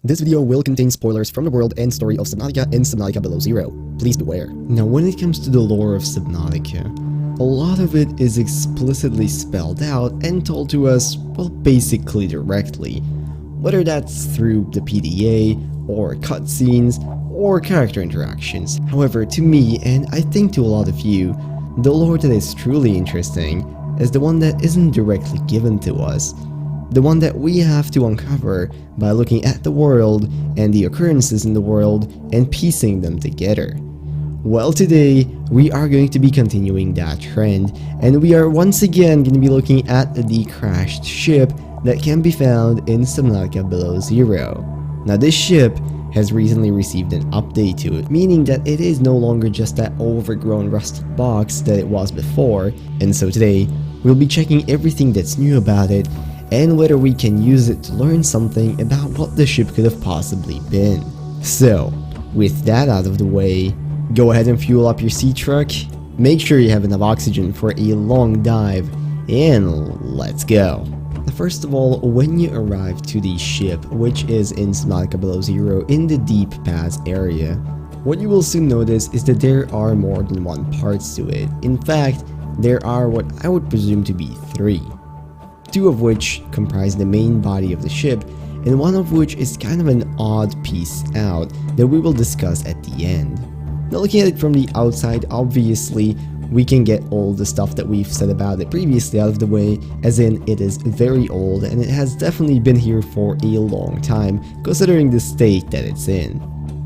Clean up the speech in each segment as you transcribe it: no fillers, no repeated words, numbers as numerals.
This video will contain spoilers from the world and story of Subnautica and Subnautica Below Zero. Please beware. Now, when it comes to the lore of Subnautica, a lot of it is explicitly spelled out and told to us, well, basically directly. Whether that's through the PDA, or cutscenes, or character interactions. However, to me, and I think to a lot of you, the lore that is truly interesting is the one that isn't directly given to us. The one that we have to uncover by looking at the world and the occurrences in the world and piecing them together. Well, today we are going to be continuing that trend, and we are once again going to be looking at the crashed ship that can be found in Subnautica Below Zero. Now, this ship has recently received an update to it, meaning that it is no longer just that overgrown rusted box that it was before, and so today we'll be checking everything that's new about it and whether we can use it to learn something about what the ship could have possibly been. So, with that out of the way, go ahead and fuel up your sea truck, make sure you have enough oxygen for a long dive, and let's go. First of all, when you arrive to the ship, which is in Subnautica Below Zero in the Deep Pass area, what you will soon notice is that there are more than one parts to it. In fact, there are what I would presume to be three. Two of which comprise the main body of the ship, and one of which is kind of an odd piece out that we will discuss at the end. Now, looking at it from the outside, obviously we can get all the stuff that we've said about it previously out of the way, as in it is very old and it has definitely been here for a long time considering the state that it's in.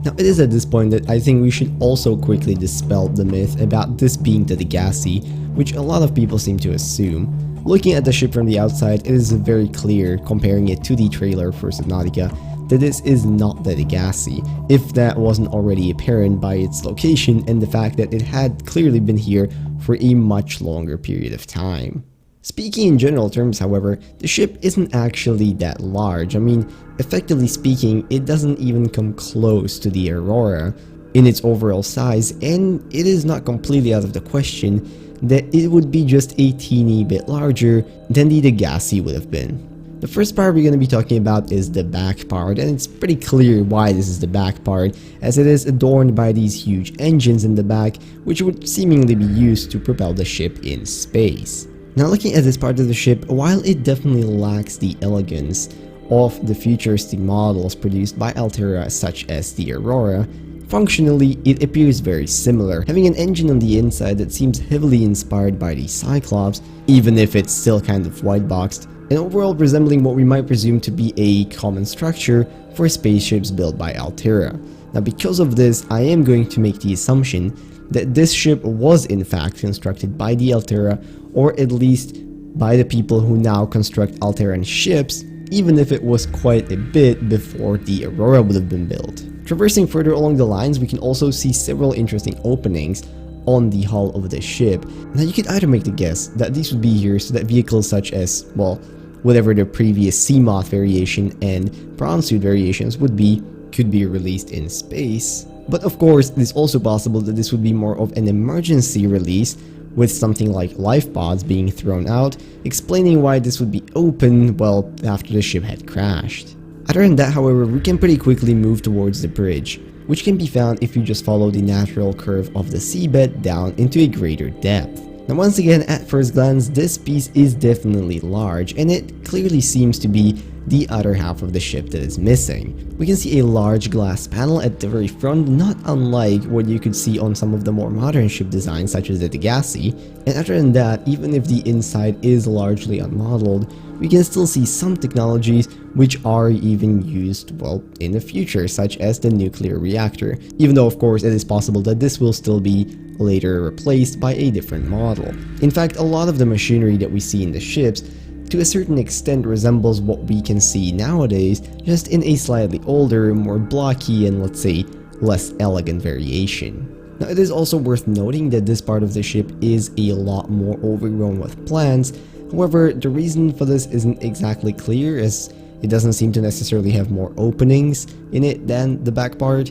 Now, it is at this point that I think we should also quickly dispel the myth about this being the Degassi, which a lot of people seem to assume. Looking at the ship from the outside, it is very clear, comparing it to the trailer for Subnautica, that this is not the Degassi, if that wasn't already apparent by its location and the fact that it had clearly been here for a much longer period of time. Speaking in general terms, however, the ship isn't actually that large. I mean, effectively speaking, it doesn't even come close to the Aurora in its overall size, and it is not completely out of the question that it would be just a teeny bit larger than the Degassi would have been. The first part we're going to be talking about is the back part, and it's pretty clear why this is the back part, as it is adorned by these huge engines in the back, which would seemingly be used to propel the ship in space. Now, looking at this part of the ship, while it definitely lacks the elegance of the futuristic models produced by Altera such as the Aurora, functionally it appears very similar, having an engine on the inside that seems heavily inspired by the Cyclops, even if it's still kind of white-boxed, and overall resembling what we might presume to be a common structure for spaceships built by Altera. Now, because of this, I am going to make the assumption that this ship was in fact constructed by the Altera, or at least by the people who now construct Alteran ships, even if it was quite a bit before the Aurora would have been built. Traversing further along the lines, we can also see several interesting openings on the hull of the ship. Now, you could either make the guess that these would be here so that vehicles such as, well, whatever the previous Seamoth variation and Prawn Suit variations would be, could be released in space. But of course, it is also possible that this would be more of an emergency release, with something like life pods being thrown out, explaining why this would be open, well, after the ship had crashed. Other than that, however, we can pretty quickly move towards the bridge, which can be found if you just follow the natural curve of the seabed down into a greater depth. Now, once again, at first glance, this piece is definitely large, and it clearly seems to be the other half of the ship that is missing. We can see a large glass panel at the very front, not unlike what you could see on some of the more modern ship designs such as the Degassi, and other than that, even if the inside is largely unmodeled, we can still see some technologies which are even used, well, in the future, such as the nuclear reactor, even though of course it is possible that this will still be later replaced by a different model. In fact, a lot of the machinery that we see in the ships to a certain extent resembles what we can see nowadays, just in a slightly older, more blocky, and let's say less elegant variation. Now, it is also worth noting that this part of the ship is a lot more overgrown with plants. However, the reason for this isn't exactly clear, as it doesn't seem to necessarily have more openings in it than the back part,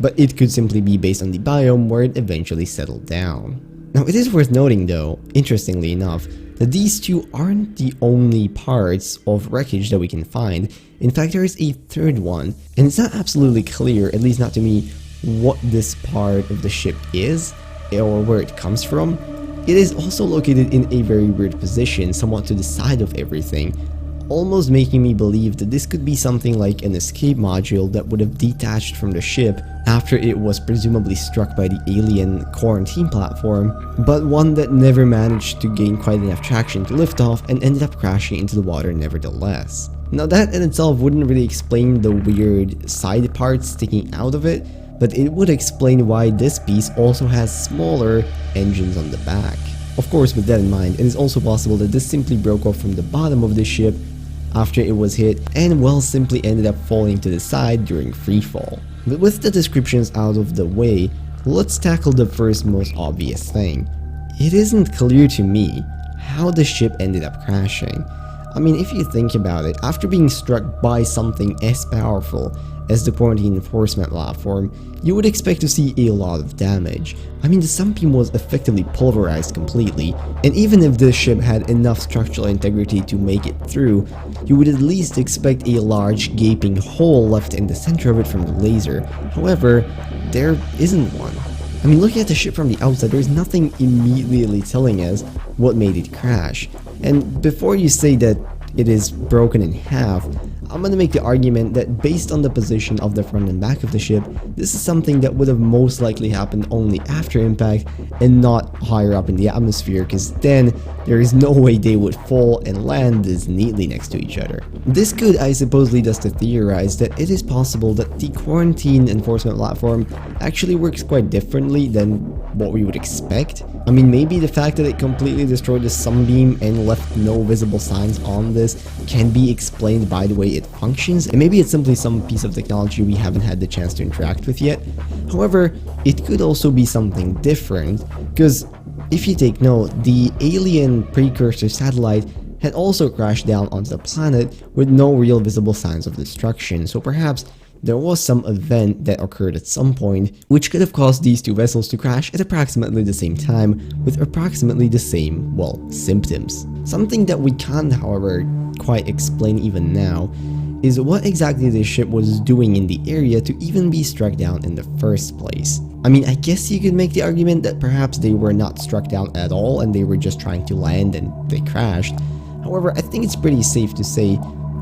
but it could simply be based on the biome where it eventually settled down. Now, it is worth noting though, interestingly enough, that these two aren't the only parts of wreckage that we can find, In fact, there is a third one, and it's not absolutely clear, at least not to me, what this part of the ship is, or where it comes from. It is also located in a very weird position, somewhat to the side of everything, almost making me believe that this could be something like an escape module that would have detached from the ship after it was presumably struck by the alien quarantine platform, but one that never managed to gain quite enough traction to lift off and ended up crashing into the water nevertheless. Now that in itself wouldn't really explain the weird side parts sticking out of it, but it would explain why this piece also has smaller engines on the back. Of course, with that in mind, it is also possible that this simply broke off from the bottom of the ship after it was hit and well simply ended up falling to the side during freefall. But with the descriptions out of the way, let's tackle the first most obvious thing. It isn't clear to me how the ship ended up crashing. I mean, if you think about it, after being struck by something as powerful as the quarantine enforcement platform, you would expect to see a lot of damage. I mean, the sunbeam was effectively pulverized completely, and even if the ship had enough structural integrity to make it through, you would at least expect a large gaping hole left in the center of it from the laser. However, there isn't one. I mean, looking at the ship from the outside, there's nothing immediately telling us what made it crash. And before you say that it is broken in half, I'm gonna make the argument that based on the position of the front and back of the ship, this is something that would have most likely happened only after impact and not higher up in the atmosphere, because then there is no way they would fall and land this neatly next to each other. This could, I suppose, lead us to theorize that it is possible that the quarantine enforcement platform actually works quite differently than what we would expect. I mean, maybe the fact that it completely destroyed the sunbeam and left no visible signs on this can be explained by the way it functions, and maybe it's simply some piece of technology we haven't had the chance to interact with yet. However, it could also be something different, because if you take note, the alien precursor satellite had also crashed down onto the planet with no real visible signs of destruction, so perhaps there was some event that occurred at some point which could have caused these two vessels to crash at approximately the same time with approximately the same, well, symptoms. Something that we can't, however, quite explain even now is what exactly this ship was doing in the area to even be struck down in the first place. I mean, I guess you could make the argument that perhaps they were not struck down at all and they were just trying to land and they crashed. However, I think it's pretty safe to say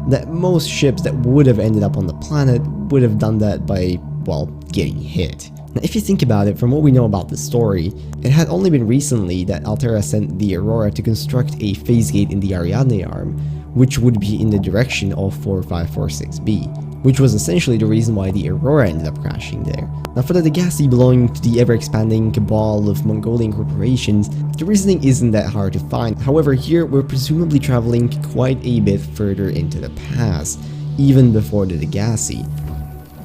that most ships that would have ended up on the planet would have done that by, well, getting hit. Now, if you think about it, from what we know about the story, it had only been recently that Altera sent the Aurora to construct a phase gate in the Ariadne arm, which would be in the direction of 4546b, which was essentially the reason why the Aurora ended up crashing there. Now, for the Degassi belonging to the ever-expanding cabal of Mongolian corporations, the reasoning isn't that hard to find. However, here we're presumably traveling quite a bit further into the past, even before the Degassi.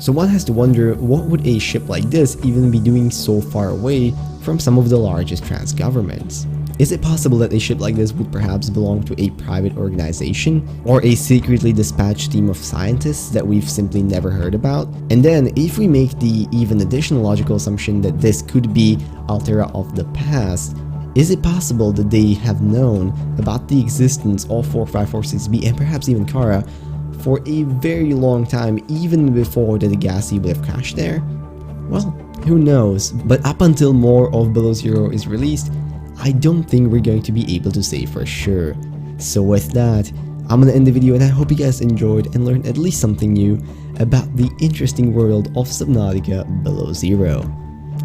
So one has to wonder, what would a ship like this even be doing so far away from some of the largest trans governments? Is it possible that a ship like this would perhaps belong to a private organization, or a secretly dispatched team of scientists that we've simply never heard about? And then, if we make the even additional logical assumption that this could be Altera of the past, is it possible that they have known about the existence of 4546b and perhaps even Kara for a very long time, even before the Degassi would have crashed there? Well, who knows, but up until more of Below Zero is released, I don't think we're going to be able to say for sure. So with that, I'm gonna end the video, and I hope you guys enjoyed and learned at least something new about the interesting world of Subnautica Below Zero.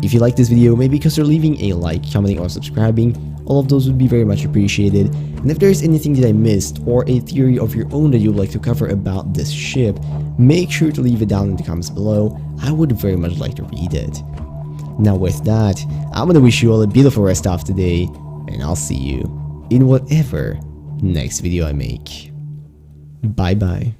If you like this video, maybe consider leaving a like, commenting, or subscribing. All of those would be very much appreciated. And if there's anything that I missed, or a theory of your own that you'd like to cover about this ship, make sure to leave it down in the comments below. I would very much like to read it. Now with that, I'm gonna wish you all a beautiful rest of today, and I'll see you in whatever next video I make. Bye bye.